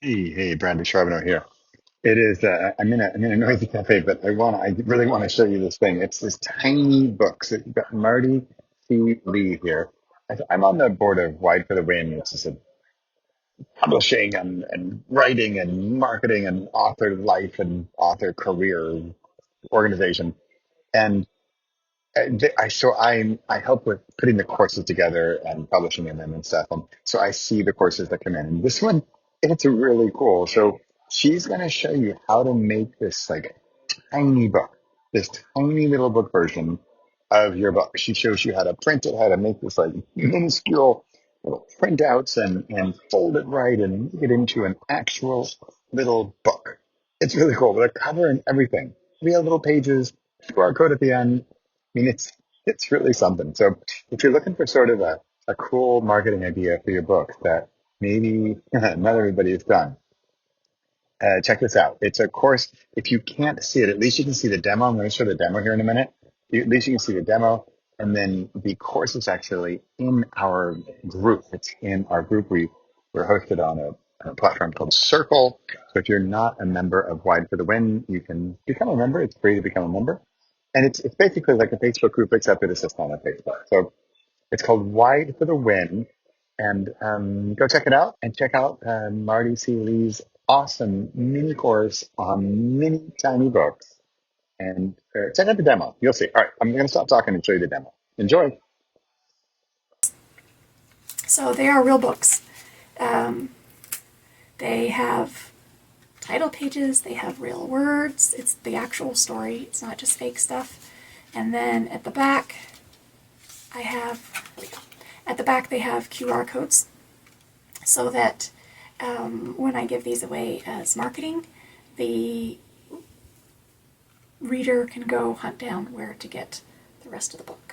Hey, Brandon Charbonneau here. It is. I'm in a noisy cafe, but I really want to show you this thing. It's this tiny book. So you've got Marty C. Lee here. I'm on the board of Wide for the Win, which is a publishing and writing and marketing and author life and author career organization. And I help with putting the courses together and publishing them and stuff. And so I see the courses that come in. And this one, it's really cool. So she's going to show you how to make this like tiny book, this tiny little book version of your book. She shows you how to print it, how to make this like minuscule little printouts and fold it right and make it into an actual little book. It's really cool with a cover and everything. Real little pages, QR code at the end. I mean, it's really something. So if you're looking for sort of a cool marketing idea for your book that maybe not everybody has done, check this out. It's a course. If you can't see it, at least you can see the demo. I'm going to show the demo here in a minute. At least you can see the demo. And then the course is actually in our group. It's in our group. We're hosted on a platform called Circle. So if you're not a member of Wide for the Win, you can become a member. It's free to become a member. And it's basically like a Facebook group, except it is just on a Facebook. So it's called Wide for the Win. And go check it out and check out Marty C. Lee's awesome mini course on mini tiny books. And check out the demo. You'll see. All right, I'm going to stop talking and show you the demo. Enjoy. So they are real books. Um, they have title pages, they have real words, it's the actual story, it's not just fake stuff. And then at the back, I have, there we go. At the back, they have QR codes so that when I give these away as marketing, the reader can go hunt down where to get the rest of the book.